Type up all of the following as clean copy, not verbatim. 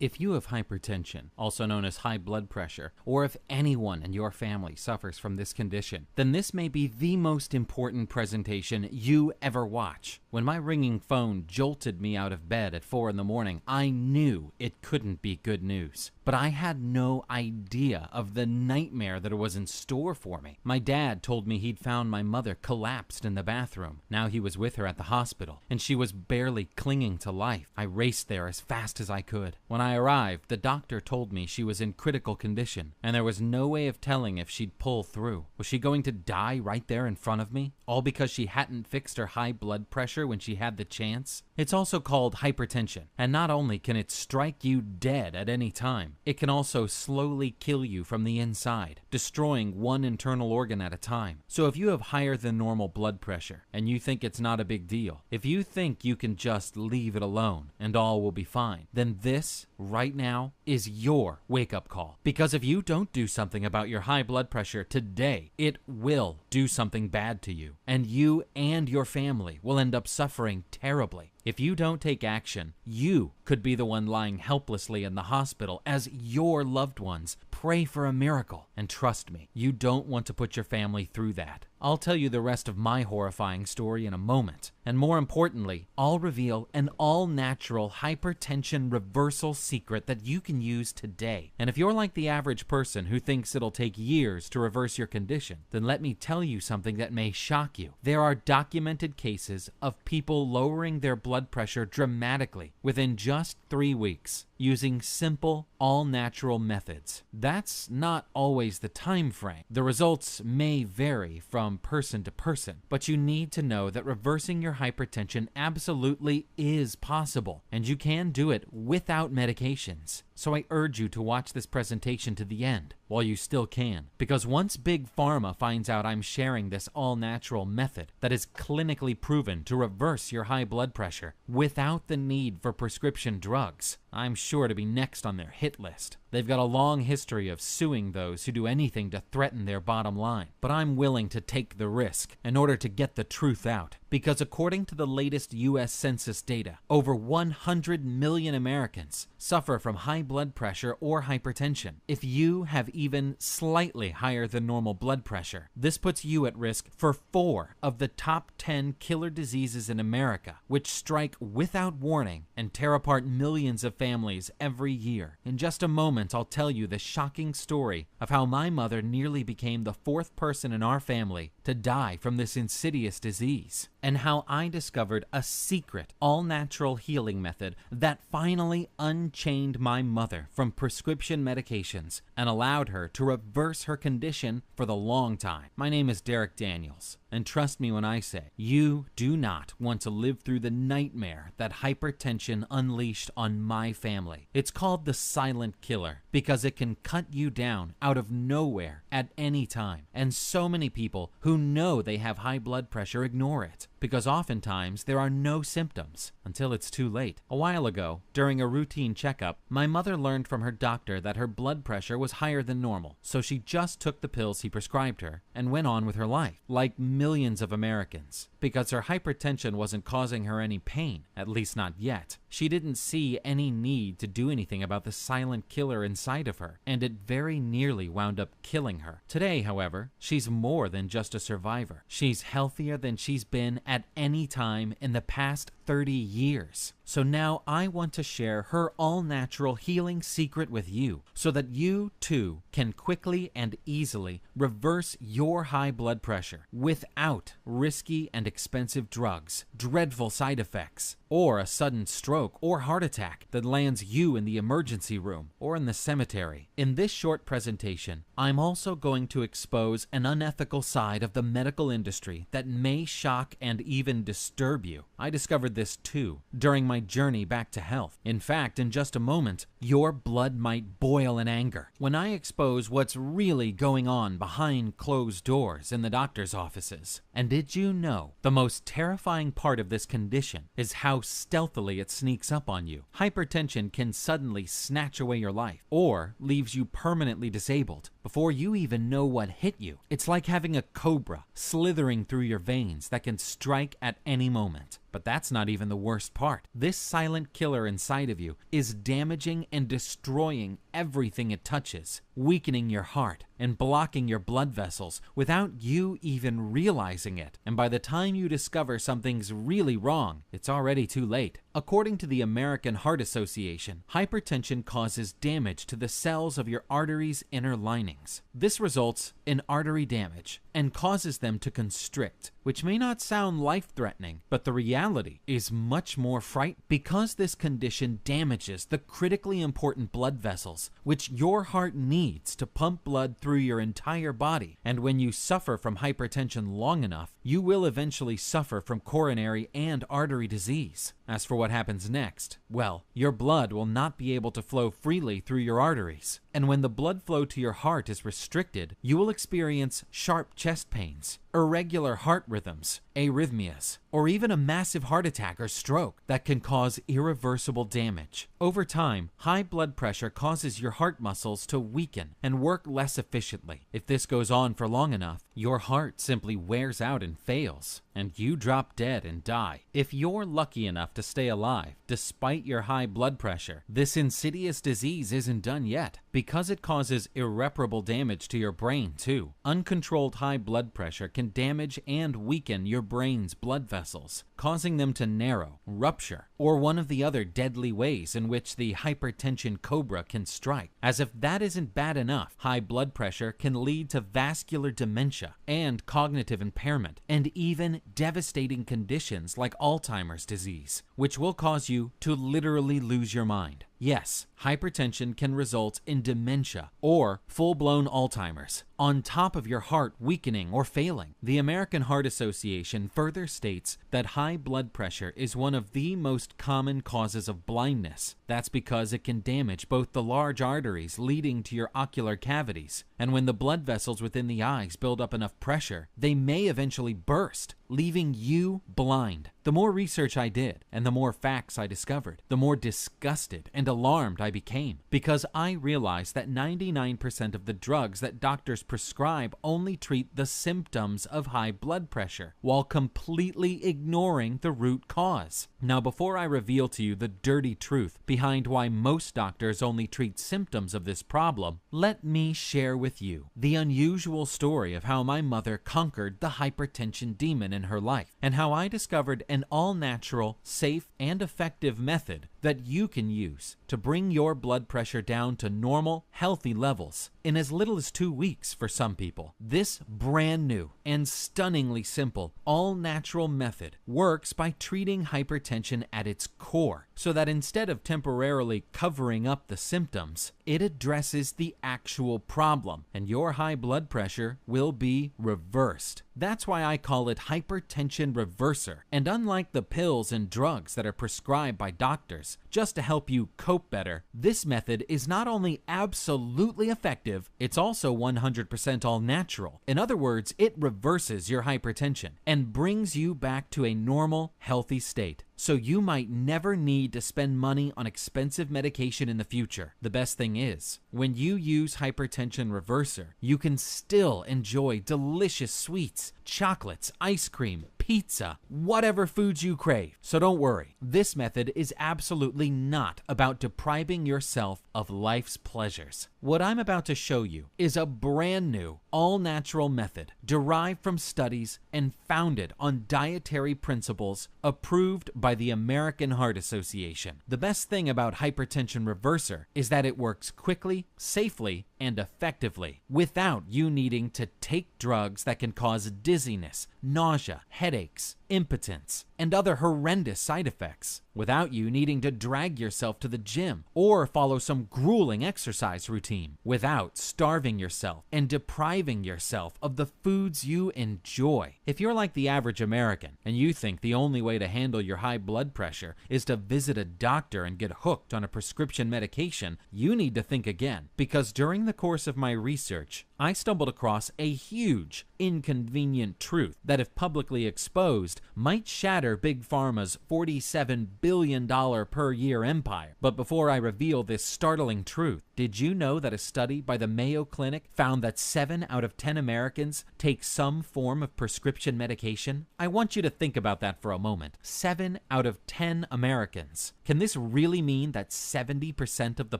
If you have hypertension, also known as high blood pressure, or if anyone in your family suffers from this condition, then this may be the most important presentation you ever watch. When my ringing phone jolted me out of bed at 4 in the morning, I knew it couldn't be good news. But I had no idea of the nightmare that was in store for me. My dad told me he'd found my mother collapsed in the bathroom. Now he was with her at the hospital, and she was barely clinging to life. I raced there as fast as I could. When I arrived, the doctor told me she was in critical condition, and there was no way of telling if she'd pull through. Was she going to die right there in front of me? All because she hadn't fixed her high blood pressure when she had the chance? It's also called hypertension, and not only can it strike you dead at any time, it can also slowly kill you from the inside, destroying one internal organ at a time. So if you have higher than normal blood pressure, and you think it's not a big deal, if you think you can just leave it alone and all will be fine, then this, right now, is your wake-up call. Because if you don't do something about your high blood pressure today, it will do something bad to you, and you and your family will end up suffering terribly. If you don't take action, you could be the one lying helplessly in the hospital as your loved ones pray for a miracle. And trust me, you don't want to put your family through that. I'll tell you the rest of my horrifying story in a moment. And more importantly, I'll reveal an all-natural hypertension reversal secret that you can use today. And if you're like the average person who thinks it'll take years to reverse your condition, then let me tell you something that may shock you. There are documented cases of people lowering their blood pressure dramatically within just 3 weeks using simple, all-natural methods. That's not always the time frame. The results may vary from person to person, but you need to know that reversing your hypertension absolutely is possible, and you can do it without medications. So I urge you to watch this presentation to the end while you still can, because once Big Pharma finds out I'm sharing this all-natural method that is clinically proven to reverse your high blood pressure without the need for prescription drugs, I'm sure to be next on their hit list. They've got a long history of suing those who do anything to threaten their bottom line, but I'm willing to take the risk in order to get the truth out, because according to the latest U.S. Census data, over 100 million Americans suffer from high blood pressure or hypertension. If you have even slightly higher than normal blood pressure, this puts you at risk for 4 of the top 10 killer diseases in America, which strike without warning and tear apart millions of families every year. In just a moment, I'll tell you the shocking story of how my mother nearly became the 4th person in our family to die from this insidious disease, and how I discovered a secret, all-natural healing method that finally unchained my mother from prescription medications and allowed her to reverse her condition for the long time. My name is Derek Daniels, and trust me when I say, you do not want to live through the nightmare that hypertension unleashed on my family. It's called the silent killer because it can cut you down out of nowhere at any time. And so many people who know they have high blood pressure ignore it, because oftentimes there are no symptoms until it's too late. A while ago, during a routine checkup, my mother learned from her doctor that her blood pressure was higher than normal, so she just took the pills he prescribed her and went on with her life, like millions of Americans. Because her hypertension wasn't causing her any pain, at least not yet, she didn't see any need to do anything about the silent killer inside of her, and it very nearly wound up killing her. Today, however, she's more than just a survivor. She's healthier than she's been at any time in the past 30 years. So now I want to share her all-natural healing secret with you so that you too can quickly and easily reverse your high blood pressure without risky and expensive drugs, dreadful side effects, or a sudden stroke or heart attack that lands you in the emergency room or in the cemetery. In this short presentation, I'm also going to expose an unethical side of the medical industry that may shock and even disturb you. I discovered this too during my journey back to health. In fact, in just a moment, your blood might boil in anger when I expose what's really going on behind closed doors in the doctor's offices. And did you know the most terrifying part of this condition is how stealthily it sneaks up on you? Hypertension can suddenly snatch away your life or leaves you permanently disabled before you even know what hit you. It's like having a cobra slithering through your veins that can strike at any moment. But that's not even the worst part. This silent killer inside of you is damaging and destroying everything it touches, weakening your heart and blocking your blood vessels without you even realizing it. And by the time you discover something's really wrong, it's already too late. According to the American Heart Association, hypertension causes damage to the cells of your arteries' inner linings. This results in artery damage and causes them to constrict, which may not sound life-threatening, but the reality is much more frightening because this condition damages the critically important blood vessels, which your heart needs to pump blood through your entire body. And when you suffer from hypertension long enough, you will eventually suffer from coronary and artery disease. As for what happens next, well, your blood will not be able to flow freely through your arteries. And when the blood flow to your heart is restricted, you will experience sharp chest pains, irregular heart rhythms, arrhythmias, or even a massive heart attack or stroke that can cause irreversible damage. Over time, high blood pressure causes your heart muscles to weaken and work less efficiently. If this goes on for long enough, your heart simply wears out and fails, and you drop dead and die. If you're lucky enough to stay alive, despite your high blood pressure, this insidious disease isn't done yet, because it causes irreparable damage to your brain too. Uncontrolled high blood pressure can damage and weaken your brain's blood vessels, causing them to narrow, rupture, or one of the other deadly ways in which the hypertension cobra can strike. As if that isn't bad enough, high blood pressure can lead to vascular dementia and cognitive impairment, and even devastating conditions like Alzheimer's disease, which will cause you to literally lose your mind. Yes, hypertension can result in dementia or full-blown Alzheimer's, on top of your heart weakening or failing. The American Heart Association further states that high blood pressure is one of the most common causes of blindness. That's because it can damage both the large arteries leading to your ocular cavities, and when the blood vessels within the eyes build up enough pressure, they may eventually burst, leaving you blind. The more research I did and the more facts I discovered, the more disgusted and alarmed I became, because I realized that 99% of the drugs that doctors prescribe only treat the symptoms of high blood pressure while completely ignoring the root cause. Now, before I reveal to you the dirty truth behind why most doctors only treat symptoms of this problem, let me share with you the unusual story of how my mother conquered the hypertension demon in her life, and how I discovered an all-natural, safe, and effective method that you can use to bring your blood pressure down to normal, healthy levels in as little as 2 weeks for some people. This brand new and stunningly simple, all-natural method works by treating hypertension at its core, so that instead of temporarily covering up the symptoms, it addresses the actual problem, and your high blood pressure will be reversed. That's why I call it hypertension reverser. And unlike the pills and drugs that are prescribed by doctors just to help you cope better, this method is not only absolutely effective, it's also 100% all natural. In other words, it reverses your hypertension and brings you back to a normal, healthy state. So you might never need to spend money on expensive medication in the future. The best thing is, when you use Hypertension Reverser, you can still enjoy delicious sweets, chocolates, ice cream, pizza, whatever foods you crave. So don't worry, this method is absolutely not about depriving yourself of life's pleasures. What I'm about to show you is a brand new, all-natural method derived from studies and founded on dietary principles approved by the American Heart Association. The best thing about Hypertension Reverser is that it works quickly, safely, and effectively without you needing to take drugs that can cause dizziness, nausea, headaches, impotence, and other horrendous side effects, without you needing to drag yourself to the gym or follow some grueling exercise routine, without starving yourself and depriving yourself of the foods you enjoy. If you're like the average American and you think the only way to handle your high blood pressure is to visit a doctor and get hooked on a prescription medication, you need to think again, because during the course of my research, I stumbled across a huge, inconvenient truth that, if publicly exposed, might shatter Big Pharma's $47 billion per year empire. But before I reveal this startling truth, did you know that a study by the Mayo Clinic found that 7 out of 10 Americans take some form of prescription medication? I want you to think about that for a moment. 7 out of 10 Americans. Can this really mean that 70% of the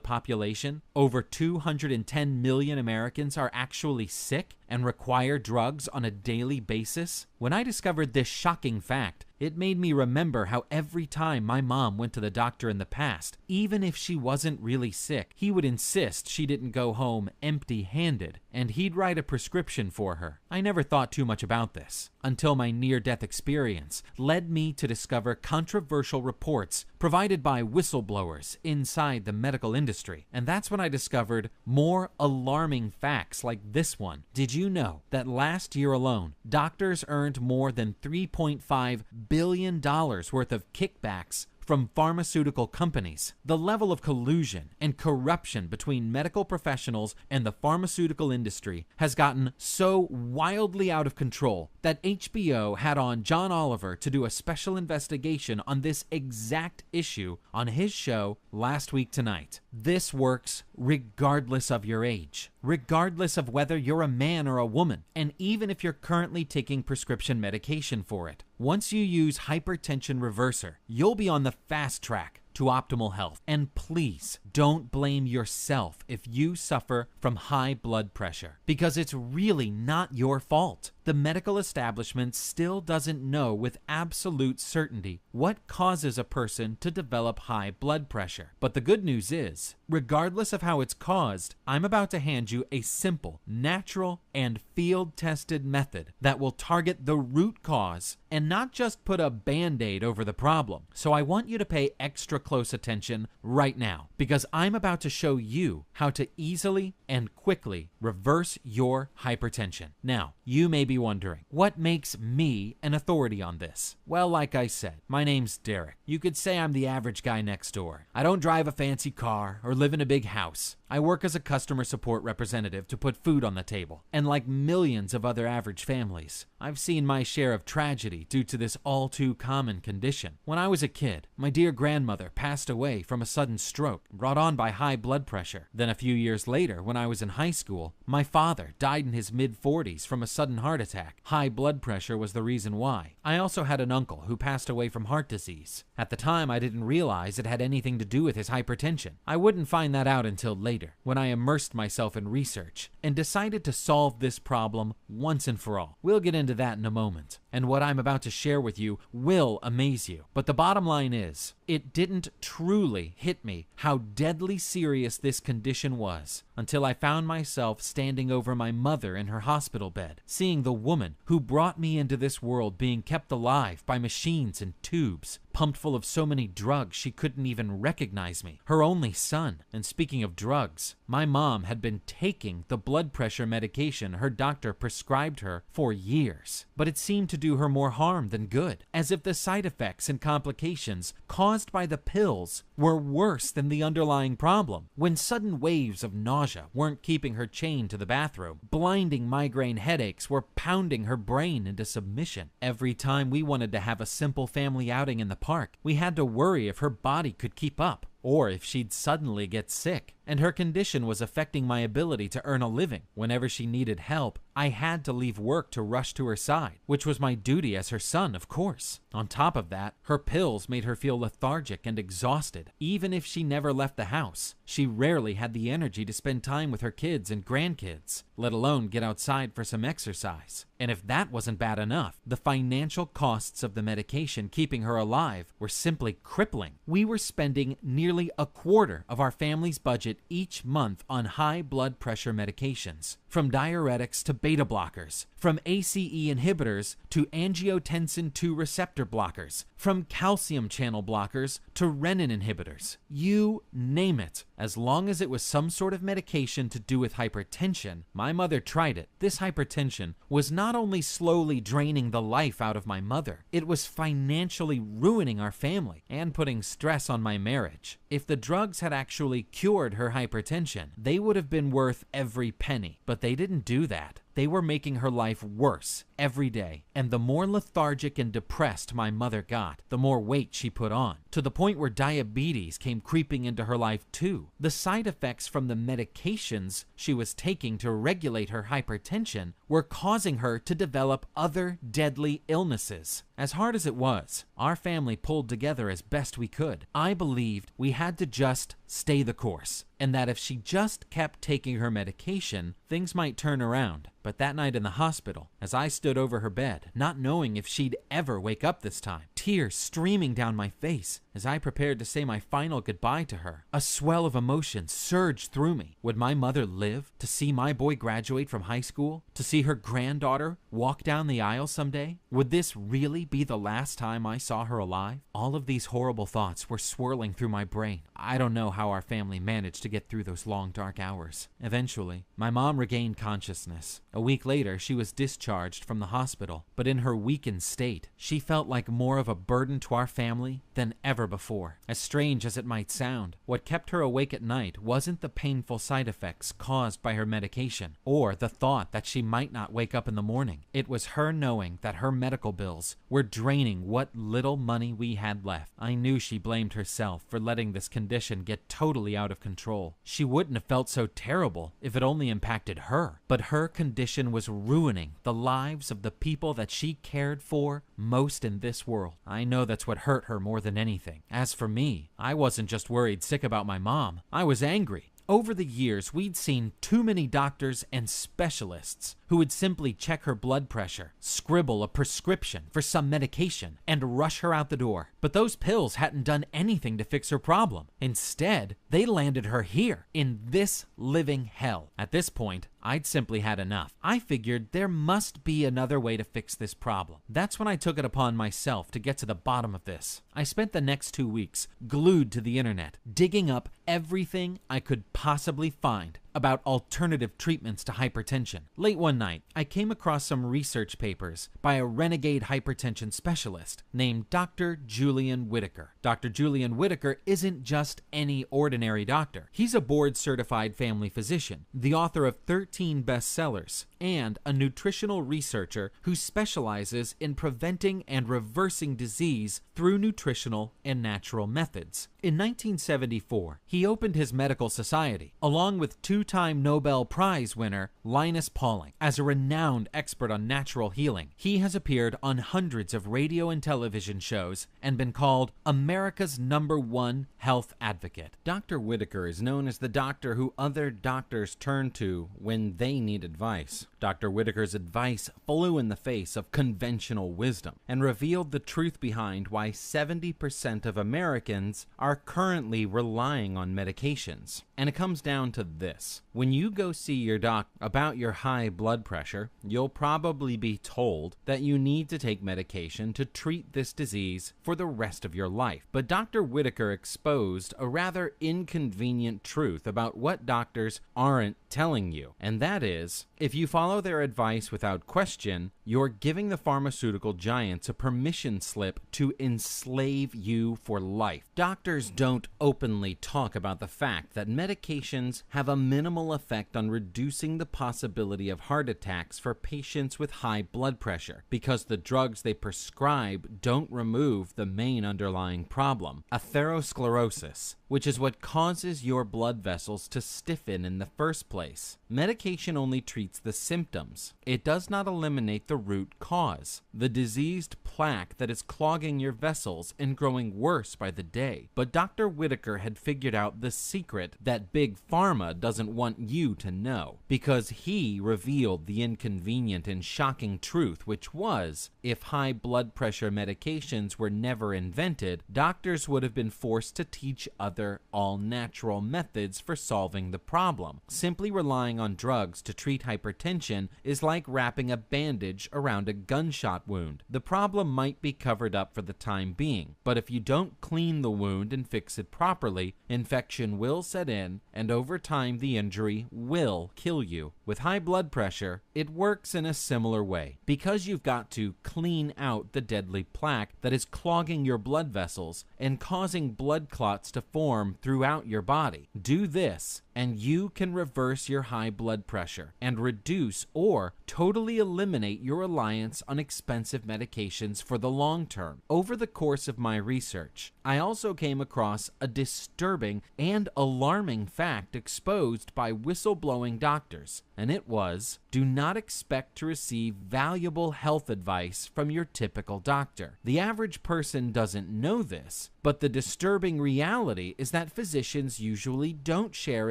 population, over 210 million Americans, are actually sick and require drugs on a daily basis? When I discovered this shocking fact, it made me remember how every time my mom went to the doctor in the past, even if she wasn't really sick, he would insist she didn't go home empty-handed, and he'd write a prescription for her. I never thought too much about this, until my near-death experience led me to discover controversial reports provided by whistleblowers inside the medical industry. And that's when I discovered more alarming facts like this one. Did you know that last year alone, doctors earned more than $3.5 billion worth of kickbacks from pharmaceutical companies? The level of collusion and corruption between medical professionals and the pharmaceutical industry has gotten so wildly out of control that HBO had on John Oliver to do a special investigation on this exact issue on his show Last Week Tonight. This works regardless of your age, regardless of whether you're a man or a woman, and even if you're currently taking prescription medication for it. Once you use hypertension reverser, you'll be on the fast track to optimal health. And please don't blame yourself if you suffer from high blood pressure, because it's really not your fault. The medical establishment still doesn't know with absolute certainty what causes a person to develop high blood pressure. But the good news is, regardless of how it's caused, I'm about to hand you a simple, natural, and field-tested method that will target the root cause and not just put a Band-Aid over the problem. So I want you to pay extra close attention right now, because I'm about to show you how to easily and quickly reverse your hypertension. Now, you may be wondering, what makes me an authority on this? Well, like I said, my name's Derek. You could say I'm the average guy next door. I don't drive a fancy car or live in a big house. I work as a customer support representative to put food on the table. And like millions of other average families, I've seen my share of tragedy due to this all too common condition. When I was a kid, my dear grandmother passed away from a sudden stroke brought on by high blood pressure. Then a few years later, when I was in high school, my father died in his mid-40s from a sudden heart attack. High blood pressure was the reason why. I also had an uncle who passed away from heart disease. At the time, I didn't realize it had anything to do with his hypertension. I wouldn't find that out until later, when I immersed myself in research and decided to solve this problem once and for all. We'll get into that in a moment, and what I'm about to share with you will amaze you. But the bottom line is, it didn't truly hit me how deadly serious this condition was until I found myself standing over my mother in her hospital bed, seeing the woman who brought me into this world being kept alive by machines and tubes, pumped full of so many drugs she couldn't even recognize me, her only son. And speaking of drugs, my mom had been taking the blood pressure medication her doctor prescribed her for years, but it seemed to do her more harm than good, as if the side effects and complications caused by the pills were worse than the underlying problem. When sudden waves of nausea weren't keeping her chained to the bathroom, blinding migraine headaches were pounding her brain into submission. Every time we wanted to have a simple family outing in the park, we had to worry if her body could keep up, or if she'd suddenly get sick. And her condition was affecting my ability to earn a living. Whenever she needed help, I had to leave work to rush to her side, which was my duty as her son, of course. On top of that, her pills made her feel lethargic and exhausted. Even if she never left the house, she rarely had the energy to spend time with her kids and grandkids, let alone get outside for some exercise. And if that wasn't bad enough, the financial costs of the medication keeping her alive were simply crippling. We were spending nearly a quarter of our family's budget each month on high blood pressure medications, from diuretics to beta blockers, from ACE inhibitors to angiotensin II receptor blockers, from calcium channel blockers to renin inhibitors. You name it. As long as it was some sort of medication to do with hypertension, my mother tried it. This hypertension was not only slowly draining the life out of my mother, it was financially ruining our family and putting stress on my marriage. If the drugs had actually cured her hypertension, they would have been worth every penny. But they didn't do that. They were making her life worse every day. And the more lethargic and depressed my mother got, the more weight she put on, to the point where diabetes came creeping into her life too. The side effects from the medications she was taking to regulate her hypertension were causing her to develop other deadly illnesses. As hard as it was, our family pulled together as best we could. I believed we had to just stay the course, and that if she just kept taking her medication, things might turn around. But that night in the hospital, as I stood over her bed, not knowing if she'd ever wake up this time, tears streaming down my face as I prepared to say my final goodbye to her, a swell of emotion surged through me. Would my mother live to see my boy graduate from high school? To see her granddaughter walk down the aisle someday? Would this really be the last time I saw her alive? All of these horrible thoughts were swirling through my brain. I don't know how our family managed to get through those long, dark hours. Eventually, my mom regained consciousness. A week later, she was discharged from the hospital, but in her weakened state, she felt like more of a burden to our family than ever before. As strange as it might sound, what kept her awake at night wasn't the painful side effects caused by her medication, or the thought that she might not wake up in the morning. It was her knowing that her medical bills were draining what little money we had left. I knew she blamed herself for letting this condition get totally out of control. She wouldn't have felt so terrible if it only impacted her, but her condition was ruining the lives of the people that she cared for most in this world. I know that's what hurt her more than anything. As for me, I wasn't just worried sick about my mom. I was angry. Over the years, we'd seen too many doctors and specialists who would simply check her blood pressure, scribble a prescription for some medication, and rush her out the door. But those pills hadn't done anything to fix her problem. Instead, they landed her here, in this living hell. At this point, I'd simply had enough. I figured there must be another way to fix this problem. That's when I took it upon myself to get to the bottom of this. I spent the next 2 weeks glued to the internet, digging up everything I could possibly find about alternative treatments to hypertension. Late one night, I came across some research papers by a renegade hypertension specialist named Dr. Julian Whitaker. Dr. Julian Whitaker isn't just any ordinary doctor. He's a board-certified family physician, the author of 13 bestsellers, and a nutritional researcher who specializes in preventing and reversing disease through nutritional and natural methods. In 1974, he opened his medical society, along with two-time Nobel Prize winner Linus Pauling. As a renowned expert on natural healing, he has appeared on hundreds of radio and television shows and been called America's #1 health advocate. Dr. Whitaker is known as the doctor who other doctors turn to when they need advice. Dr. Whitaker's advice flew in the face of conventional wisdom and revealed the truth behind why 70% of Americans are currently relying on medications. And it comes down to this. When you go see your doc about your high blood pressure, you'll probably be told that you need to take medication to treat this disease for the rest of your life. But Dr. Whitaker exposed a rather inconvenient truth about what doctors aren't telling you, and that is, if you follow their advice without question, you're giving the pharmaceutical giants a permission slip to enslave you for life. Doctors don't openly talk about the fact that medications have a minimal effect on reducing the possibility of heart attacks for patients with high blood pressure, because the drugs they prescribe don't remove the main underlying problem, atherosclerosis, which is what causes your blood vessels to stiffen in the first place. Medication only treats the symptoms. It does not eliminate the root cause, the diseased plaque that is clogging your vessels and growing worse by the day. But Dr. Whitaker had figured out the secret that Big Pharma doesn't want you to know, because he revealed the inconvenient and shocking truth, which was, if high blood pressure medications were never invented, doctors would have been forced to teach other all-natural methods for solving the problem. Simply relying on drugs to treat hypertension is like wrapping a bandage around a gunshot wound. The problem might be covered up for the time being, but if you don't clean the wound and fix it properly, infection will set in, and over time the injury will kill you. With high blood pressure, it works in a similar way. Because you've got to clean out the deadly plaque that is clogging your blood vessels and causing blood clots to form throughout your body. Do this, and you can reverse your high blood pressure and reduce or totally eliminate your reliance on expensive medications for the long term. Over the course of my research, I also came across a disturbing and alarming fact exposed by whistleblowing doctors, and it was, do not expect to receive valuable health advice from your typical doctor. The average person doesn't know this, but the disturbing reality is that physicians usually don't share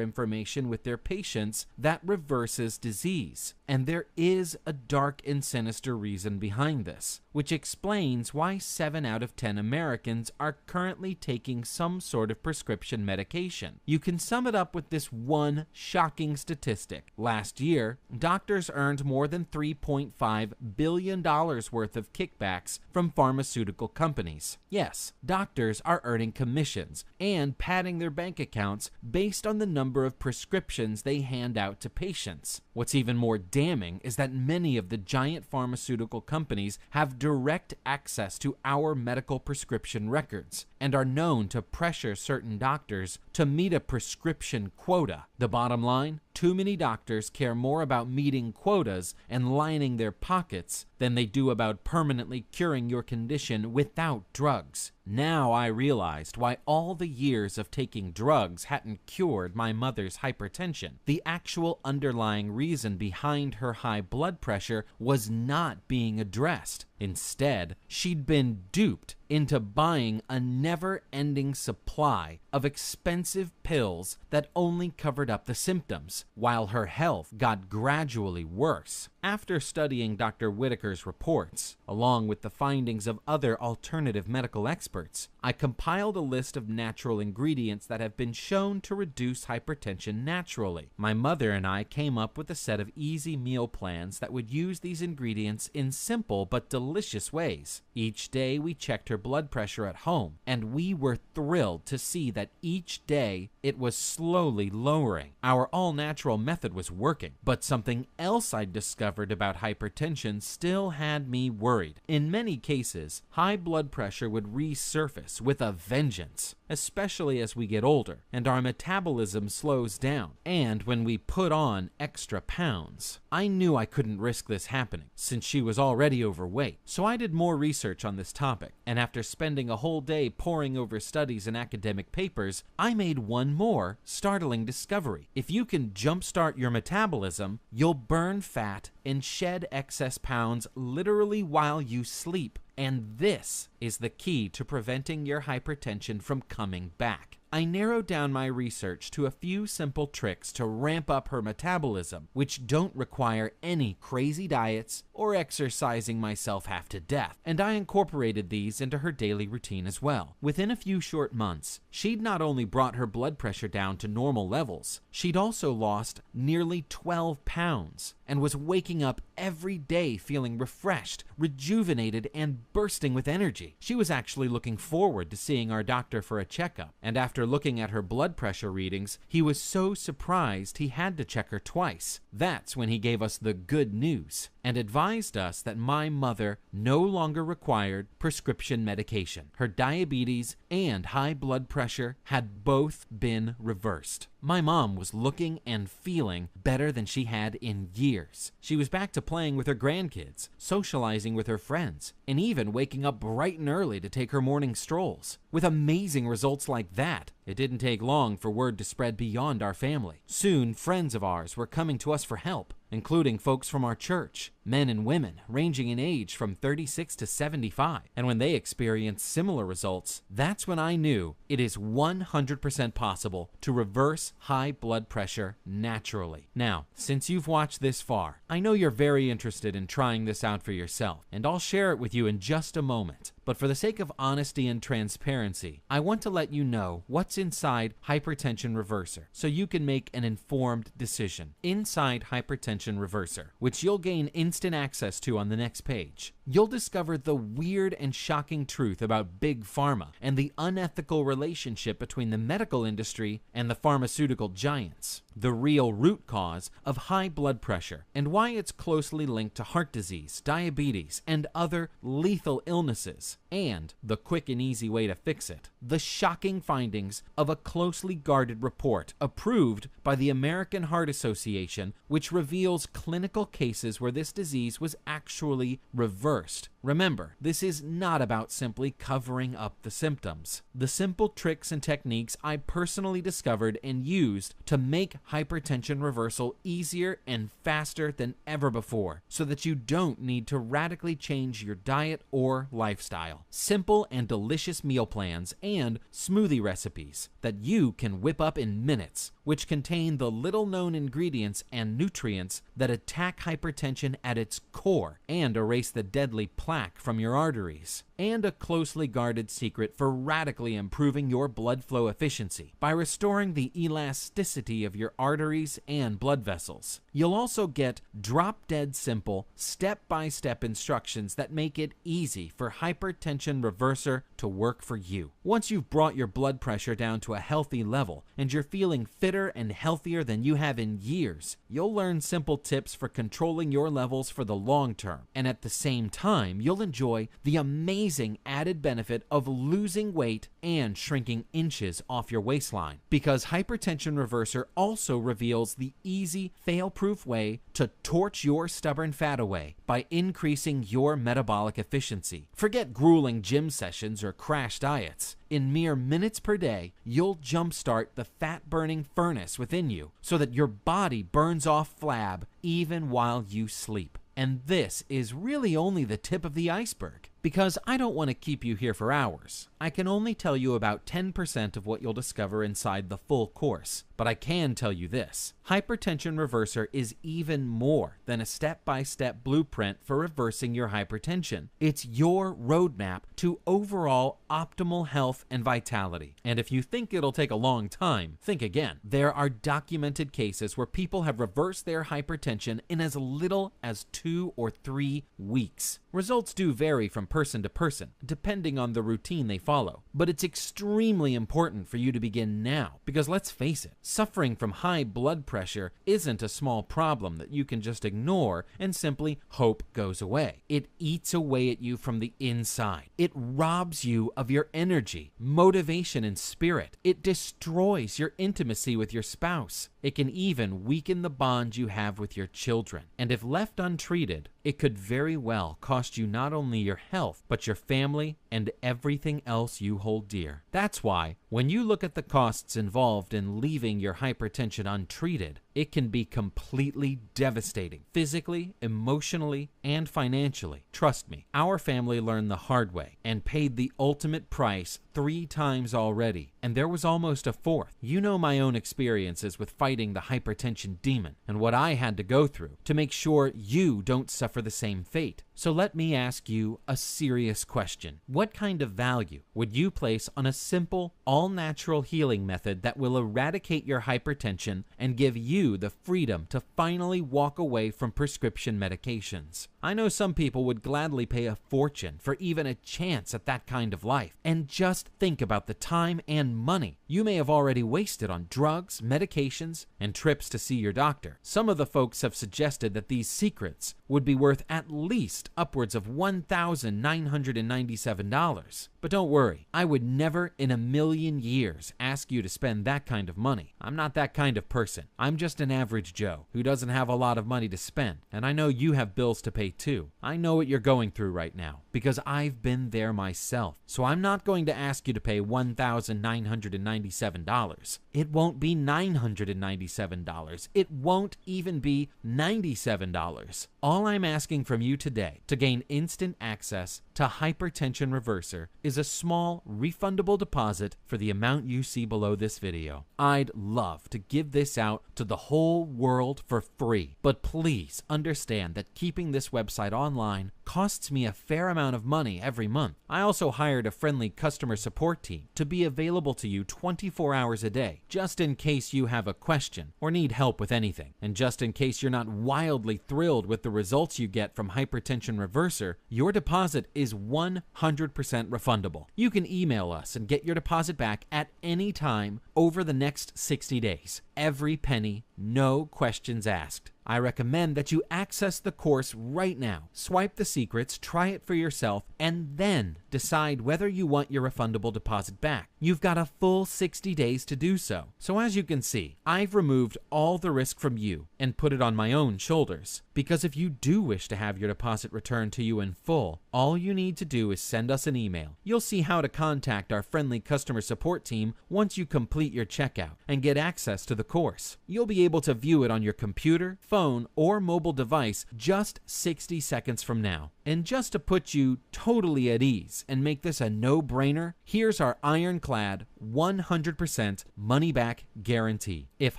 information with their patients that reverses disease. And there is a dark and sinister reason behind this, which explains why 7 out of 10 Americans are currently taking some sort of prescription medication. You can sum it up with this one shocking statistic. Last year, doctors earned more than $3.5 billion worth of kickbacks from pharmaceutical companies. Yes, doctors are earning commissions and padding their bank accounts based on the number of prescriptions they hand out to patients. What's even more damning is that many of the giant pharmaceutical companies have direct access to our medical prescription records and are known to pressure certain doctors to meet a prescription quota. The bottom line? Too many doctors care more about meeting quotas and lining their pockets than they do about permanently curing your condition without drugs. Now I realized why all the years of taking drugs hadn't cured my mother's hypertension. The actual underlying reason behind her high blood pressure was not being addressed. Instead, she'd been duped into buying a never-ending supply of expensive pills that only covered up the symptoms, while her health got gradually worse. After studying Dr. Whitaker's reports, along with the findings of other alternative medical experts, I compiled a list of natural ingredients that have been shown to reduce hypertension naturally. My mother and I came up with a set of easy meal plans that would use these ingredients in simple but delicious ways. Each day we checked her blood pressure at home, and we were thrilled to see that each day it was slowly lowering. Our all-natural method was working, but something else I'd discovered about hypertension still had me worried. In many cases, high blood pressure would resurface with a vengeance, especially as we get older and our metabolism slows down, and when we put on extra pounds. I knew I couldn't risk this happening since she was already overweight, so I did more research on this topic, and after spending a whole day poring over studies and academic papers, I made one more startling discovery. If you can jumpstart your metabolism, you'll burn fat and shed excess pounds literally while you sleep. And this is the key to preventing your hypertension from coming back. I narrowed down my research to a few simple tricks to ramp up her metabolism, which don't require any crazy diets or exercising myself half to death, and I incorporated these into her daily routine as well. Within a few short months, she'd not only brought her blood pressure down to normal levels, she'd also lost nearly 12 pounds and was waking up every day feeling refreshed, rejuvenated, and bursting with energy. She was actually looking forward to seeing our doctor for a checkup, and after looking at her blood pressure readings, he was so surprised he had to check her twice. That's when he gave us the good news and advised us that my mother no longer required prescription medication. Her diabetes and high blood pressure had both been reversed. My mom was looking and feeling better than she had in years. She was back to playing with her grandkids, socializing with her friends, and even waking up bright and early to take her morning strolls. With amazing results like that, it didn't take long for word to spread beyond our family. Soon, friends of ours were coming to us for help, including folks from our church, men and women ranging in age from 36 to 75. And when they experienced similar results, that's when I knew it is 100% possible to reverse high blood pressure naturally. Now, since you've watched this far, I know you're very interested in trying this out for yourself, and I'll share it with you in just a moment. But for the sake of honesty and transparency, I want to let you know what's inside Hypertension Reverser so you can make an informed decision. Inside Hypertension Reverser, which you'll gain instant access to on the next page, you'll discover the weird and shocking truth about Big Pharma and the unethical relationship between the medical industry and the pharmaceutical giants. the real root cause of high blood pressure and why it's closely linked to heart disease, diabetes, and other lethal illnesses, and the quick and easy way to fix it. The shocking findings of a closely guarded report approved by the American Heart Association, which reveals clinical cases where this disease was actually reversed. Remember, this is not about simply covering up the symptoms. The simple tricks and techniques I personally discovered and used to make hypertension reversal easier and faster than ever before, so that you don't need to radically change your diet or lifestyle. Simple and delicious meal plans and smoothie recipes that you can whip up in minutes, which contain the little-known ingredients and nutrients that attack hypertension at its core and erase the deadly plaque from your arteries, and a closely guarded secret for radically improving your blood flow efficiency by restoring the elasticity of your arteries and blood vessels. You'll also get drop-dead simple, step-by-step instructions that make it easy for Hypertension Reverser to work for you. Once you've brought your blood pressure down to a healthy level and you're feeling fitter and healthier than you have in years, you'll learn simple tips for controlling your levels for the long term. And at the same time, you'll enjoy the amazing added benefit of losing weight and shrinking inches off your waistline, because Hypertension Reverser also reveals the easy, fail-proof way to torch your stubborn fat away by increasing your metabolic efficiency. Forget grueling gym sessions or crash diets. In mere minutes per day, you'll jumpstart the fat-burning furnace within you so that your body burns off flab even while you sleep. And this is really only the tip of the iceberg, because I don't want to keep you here for hours. I can only tell you about 10% of what you'll discover inside the full course, but I can tell you this: Hypertension Reverser is even more than a step-by-step blueprint for reversing your hypertension. It's your roadmap to overall optimal health and vitality. And if you think it'll take a long time, think again. There are documented cases where people have reversed their hypertension in as little as 2 or 3 weeks. Results do vary from person to person, depending on the routine they follow. But it's extremely important for you to begin now, because let's face it, suffering from high blood pressure isn't a small problem that you can just ignore and simply hope goes away. It eats away at you from the inside. It robs you of your energy, motivation, and spirit. It destroys your intimacy with your spouse. It can even weaken the bond you have with your children. And if left untreated, it could very well cost you not only your health, but your family and everything else you hold dear. That's why, when you look at the costs involved in leaving your hypertension untreated, it can be completely devastating, physically, emotionally, and financially. Trust me, our family learned the hard way and paid the ultimate price 3 times already, and there was almost a 4th. You know my own experiences with fighting the hypertension demon and what I had to go through to make sure you don't suffer the same fate. So let me ask you a serious question. What kind of value would you place on a simple, all-natural healing method that will eradicate your hypertension and give you the freedom to finally walk away from prescription medications? I know some people would gladly pay a fortune for even a chance at that kind of life. And just think about the time and money you may have already wasted on drugs, medications, and trips to see your doctor. Some of the folks have suggested that these secrets would be worth at least upwards of $1,997. But don't worry, I would never in a million years ask you to spend that kind of money. I'm not that kind of person. I'm just an average Joe who doesn't have a lot of money to spend. And I know you have bills to pay too. I know what you're going through right now because I've been there myself. So I'm not going to ask you to pay $1,997. It won't be $997. It won't even be $97. All I'm asking from you today to gain instant access to Hypertension Reverser is a small refundable deposit for the amount you see below this video. I'd love to give this out to the whole world for free, but please understand that keeping this website online costs me a fair amount of money every month. I also hired a friendly customer support team to be available to you 24 hours a day, just in case you have a question or need help with anything. And just in case you're not wildly thrilled with the results you get from Hypertension Reverser, your deposit is 100% refundable. You can email us and get your deposit back at any time over the next 60 days. Every penny, no questions asked. I recommend that you access the course right now. Swipe the secrets, try it for yourself, and then decide whether you want your refundable deposit back. You've got a full 60 days to do so. So as you can see, I've removed all the risk from you and put it on my own shoulders. Because if you do wish to have your deposit returned to you in full, all you need to do is send us an email. You'll see how to contact our friendly customer support team once you complete your checkout and get access to the course. You'll be able to view it on your computer, phone, or mobile device just 60 seconds from now. And just to put you totally at ease and make this a no-brainer, here's our ironclad 100% money-back guarantee. If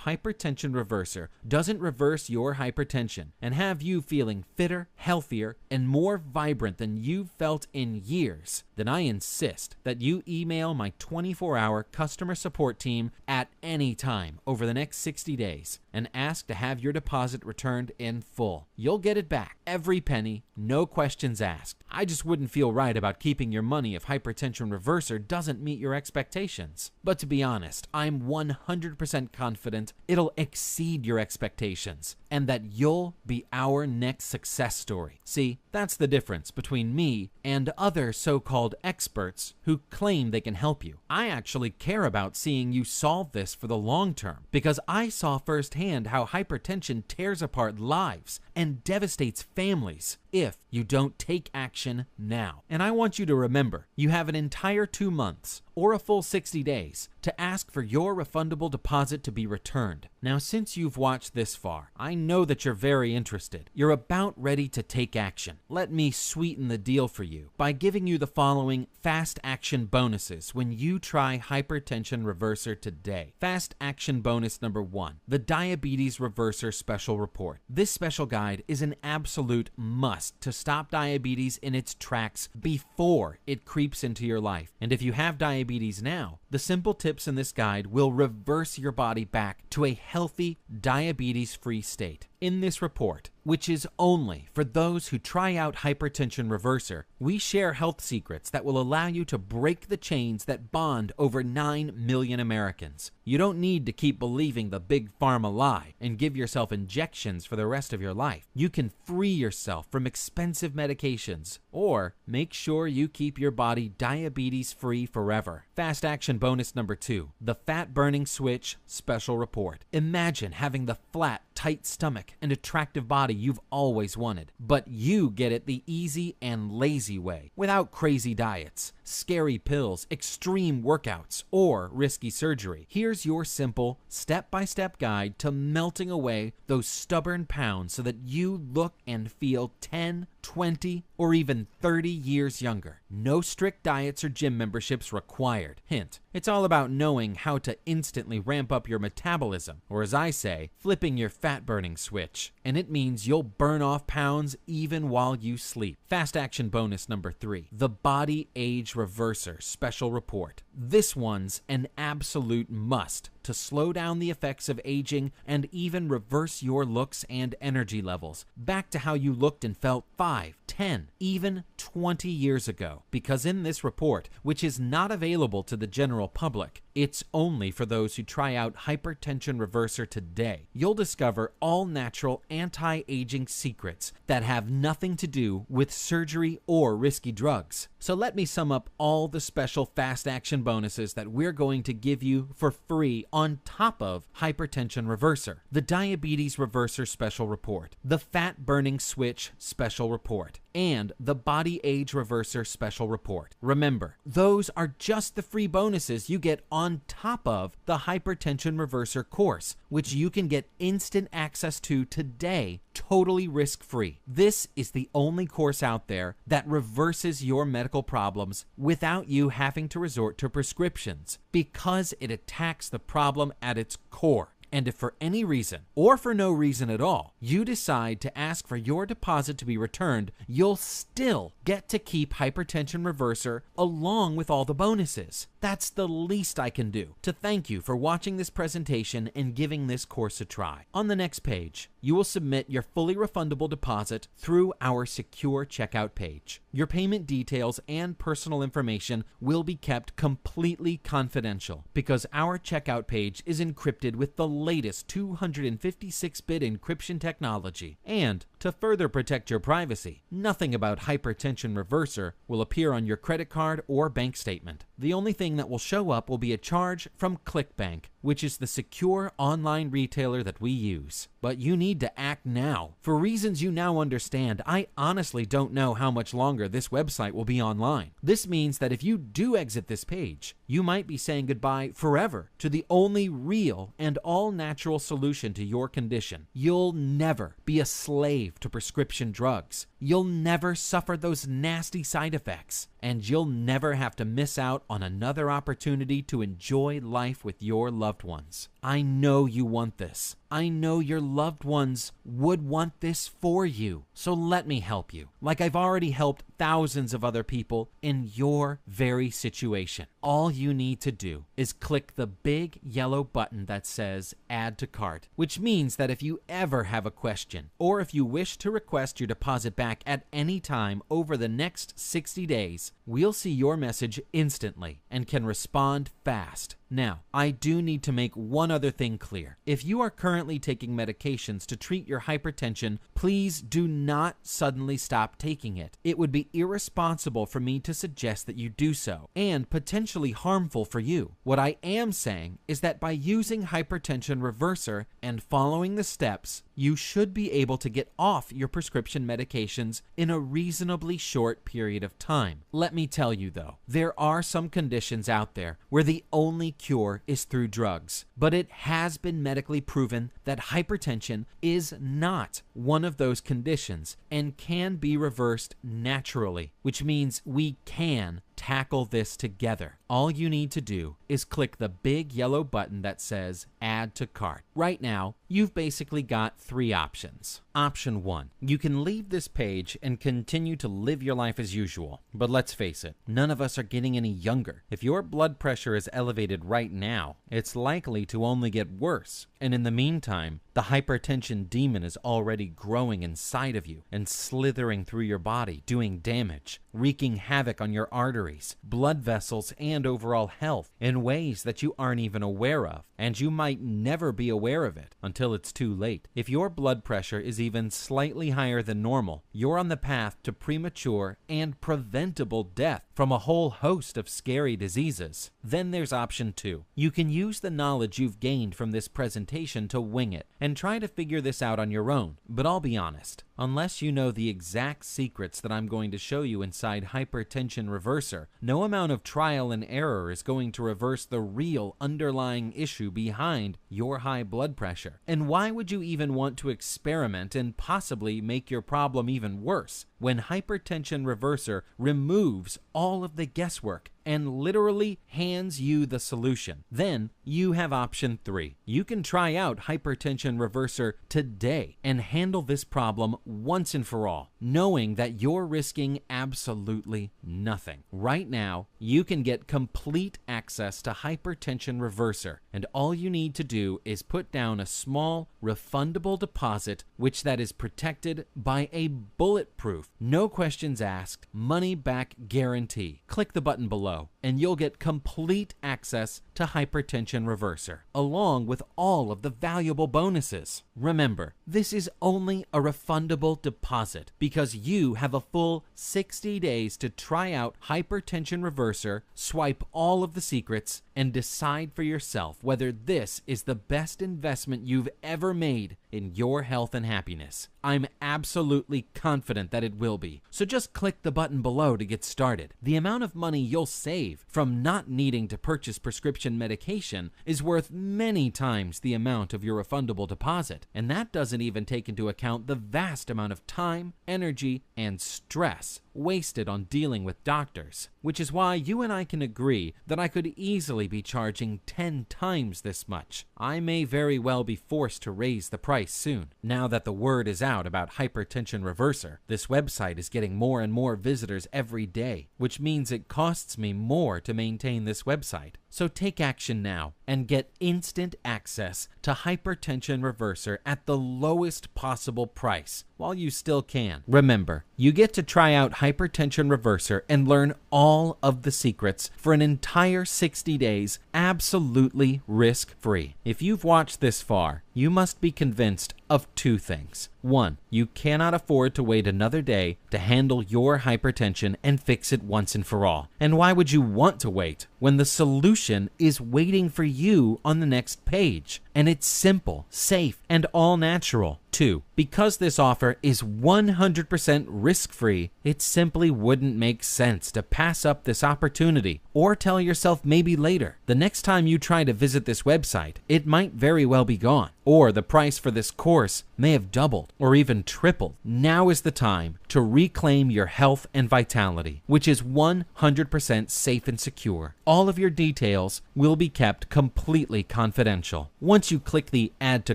Hypertension Reverser doesn't reverse your hypertension and have you feeling fitter, healthier, and more vibrant than you've felt in years, then I insist that you email my 24-hour customer support team at any time over the next 60 days and ask to have your deposit returned in full. You'll get it back, every penny, no questions asked. I just wouldn't feel right about keeping your money if Hypertension Reverser doesn't meet your expectations. But to be honest, I'm 100% confident it'll exceed your expectations and that you'll be our next success story. See, that's the difference between me and other so-called experts who claim they can help you. I actually care about seeing you solve this for the long term because I saw firsthand how hypertension tears apart lives and devastates families if you don't take action now. And I want you to remember, you have an entire 2 months or a full 60 days to ask for your refundable deposit to be returned. Now, since you've watched this far, I know that you're very interested. You're about ready to take action. Let me sweeten the deal for you by giving you the following fast action bonuses when you try Hypertension Reverser today. Fast action bonus number 1, the Diabetes Reverser Special Report. This special guide is an absolute must to stop diabetes in its tracks before it creeps into your life. And if you have diabetes now, the simple tips in this guide will reverse your body back to a healthy, diabetes-free state. In this report, which is only for those who try out Hypertension Reverser, we share health secrets that will allow you to break the chains that bond over 9 million Americans. You don't need to keep believing the big pharma lie and give yourself injections for the rest of your life. You can free yourself from expensive medications or make sure you keep your body diabetes-free forever. Fast action bonus number 2, the Fat Burning Switch Special Report. Imagine having the flat, tight stomach and attractive body you've always wanted, but you get it the easy and lazy way, without crazy diets, scary pills, extreme workouts, or risky surgery. Here's your simple, step-by-step guide to melting away those stubborn pounds so that you look and feel 10, 20, or even 30 years younger. No strict diets or gym memberships required. Hint, it's all about knowing how to instantly ramp up your metabolism, or as I say, flipping your fat-burning switch. And it means you'll burn off pounds even while you sleep. Fast action bonus number 3, the Body Age Reverser Special Report. This one's an absolute must to slow down the effects of aging and even reverse your looks and energy levels back to how you looked and felt 5, 10, even 20 years ago. Because in this report, which is not available to the general public, it's only for those who try out Hypertension Reverser today, you'll discover all natural anti-aging secrets that have nothing to do with surgery or risky drugs. So let me sum up all the special fast action bonuses that we're going to give you for free on top of Hypertension Reverser: the Diabetes Reverser Special Report, the Fat Burning Switch Special Report, and the Body Age Reverser Special Report. Remember, those are just the free bonuses you get on top of the Hypertension Reverser course, which you can get instant access to today, totally risk-free. This is the only course out there that reverses your medical problems without you having to resort to prescriptions, because it attacks the problem at its core. And if for any reason, or for no reason at all, you decide to ask for your deposit to be returned, you'll still get to keep Hypertension Reverser along with all the bonuses. That's the least I can do to thank you for watching this presentation and giving this course a try. On the next page, you will submit your fully refundable deposit through our secure checkout page. Your payment details and personal information will be kept completely confidential because our checkout page is encrypted with the latest 256-bit encryption technology. And to further protect your privacy, nothing about Hypertension Reverser will appear on your credit card or bank statement. The only thing that will show up will be a charge from ClickBank, which is the secure online retailer that we use. But you need to act now. For reasons you now understand, I honestly don't know how much longer this website will be online. This means that if you do exit this page, you might be saying goodbye forever to the only real and all-natural solution to your condition. You'll never be a slave to prescription drugs. You'll never suffer those nasty side effects. And you'll never have to miss out on another opportunity to enjoy life with your loved ones. I know you want this. I know your loved ones would want this for you. So let me help you, like I've already helped thousands of other people in your very situation. All you need to do is click the big yellow button that says Add to Cart, which means that if you ever have a question, or if you wish to request your deposit back at any time over the next 60 days, we'll see your message instantly and can respond fast. Now, I do need to make one other thing clear. If you are currently taking medications to treat your hypertension, please do not suddenly stop taking it. It would be irresponsible for me to suggest that you do so, and potentially harmful for you. What I am saying is that by using Hypertension Reverser and following the steps, you should be able to get off your prescription medications in a reasonably short period of time. Let me tell you though, there are some conditions out there where the only cure is through drugs, but it has been medically proven that hypertension is not one of those conditions and can be reversed naturally, which means we can tackle this together. All you need to do is click the big yellow button that says Add to Cart. Right now, you've basically got three options. Option 1, you can leave this page and continue to live your life as usual. But let's face it, none of us are getting any younger. If your blood pressure is elevated right now, it's likely to only get worse. And in the meantime, the hypertension demon is already growing inside of you and slithering through your body, doing damage, wreaking havoc on your arteries, blood vessels, and overall health in ways that you aren't even aware of. And you might never be aware of it until it's too late. If your blood pressure is even slightly higher than normal, you're on the path to premature and preventable death from a whole host of scary diseases. Then there's option 2. You can use the knowledge you've gained from this presentation to wing it and try to figure this out on your own. But I'll be honest, unless you know the exact secrets that I'm going to show you inside Hypertension Reverser, no amount of trial and error is going to reverse the real underlying issue behind your high blood pressure. And why would you even want to experiment and possibly make your problem even worse when Hypertension Reverser removes all of the guesswork and literally hands you the solution? Then you have option 3. You can try out Hypertension Reverser today and handle this problem once and for all, knowing that you're risking absolutely nothing. Right now, you can get complete access to Hypertension Reverser, and all you need to do is put down a small refundable deposit, which that is protected by a bulletproof, no questions asked, money back guarantee. Click the button below and you'll get complete access to Hypertension Reverser, along with all of the valuable bonuses. Remember, this is only a refundable deposit because you have a full 60 days to try out Hypertension Reverser, swipe all of the secrets, and decide for yourself whether this is the best investment you've ever made in your health and happiness. I'm absolutely confident that it will be. So just click the button below to get started. The amount of money you'll save save from not needing to purchase prescription medication is worth many times the amount of your refundable deposit, and that doesn't even take into account the vast amount of time, energy, and stress wasted on dealing with doctors, which is why you and I can agree that I could easily be charging 10 times this much. I may very well be forced to raise the price soon. Now that the word is out about Hypertension Reverser, this website is getting more and more visitors every day, which means it costs me more to maintain this website. So take action now and get instant access to Hypertension Reverser at the lowest possible price while you still can. Remember, you get to try out Hypertension Reverser and learn all of the secrets for an entire 60 days absolutely risk-free. If you've watched this far, you must be convinced of two things. One, you cannot afford to wait another day to handle your hypertension and fix it once and for all. And why would you want to wait when the solution is waiting for you on the next page? And it's simple, safe, and all natural. Two, because this offer is 100% risk-free, it simply wouldn't make sense to pass up this opportunity or tell yourself maybe later. The next time you try to visit this website, it might very well be gone, or the price for this course may have doubled or even tripled. Now is the time to reclaim your health and vitality, which is 100% safe and secure. All of your details will be kept completely confidential. Once you click the Add to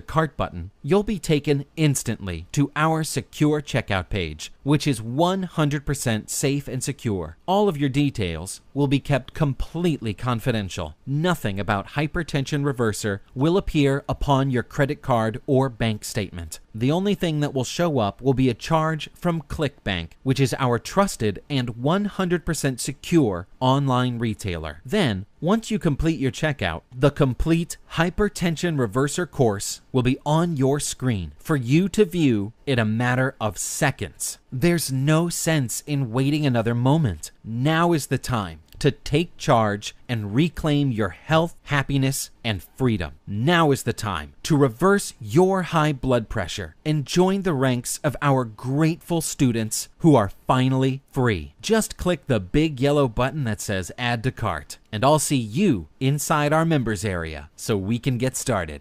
Cart button, you'll be taken instantly to our secure checkout page, which is 100% safe and secure. All of your details will be kept completely confidential. Nothing about Hypertension Reverser will appear upon your credit card or bank statement. The only thing that will show up will be a charge from ClickBank, which is our trusted and 100% secure online retailer. Then, once you complete your checkout, the complete Hypertension Reverser course will be on your screen for you to view in a matter of seconds. There's no sense in waiting another moment. Now is the time to take charge and reclaim your health, happiness, and freedom. Now is the time to reverse your high blood pressure and join the ranks of our grateful students who are finally free. Just click the big yellow button that says Add to Cart, and I'll see you inside our members area so we can get started.